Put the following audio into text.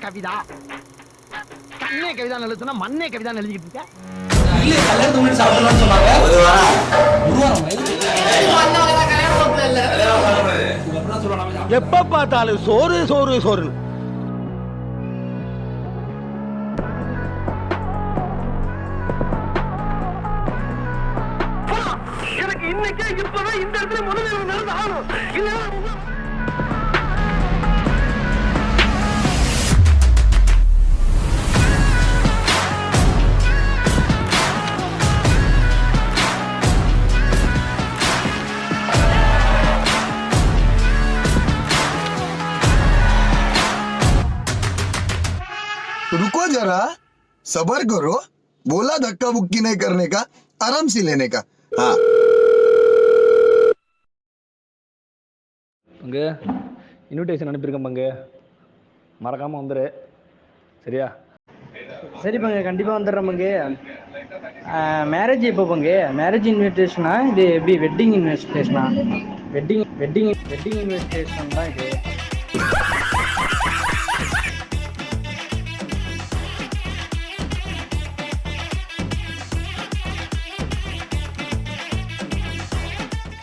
கவிதா கண்ணே கவிதா எழுதுனா மண்ணே கவிதா எழுதிக்கிட்டு இருக்க. இல்ல கல்யாணத்துக்கு முன்னாடி சாப்பிடலாம்னு சொன்னாங்க. ஒரு வாரம் எப்ப பார்த்தாலும் சோறு சோறு சோறு. எனக்கு இன்னைக்கே இப்பவே இந்த இடத்துல முதல்ல நடந்து ஆகணும். रुको जरा, सबर करो. बोला धक्का बुक्की नहीं करने का, आराम से लेने का. हाँ. பங்கு இன்விடேஷன் அனுப்பியிருக்கேன் பங்கு, மறக்காமல் வந்துடு சரியா? சரி பங்கு, கண்டிப்பாக வந்துடுறேன் பங்கு. மேரேஜ் எப்போ பங்கு? மேரேஜ் இன்விடேஷனா இது எப்படி வெட்டிங் இன்விடேஷனா? வெட்டிங் இன்விடேஷன் தான் இது.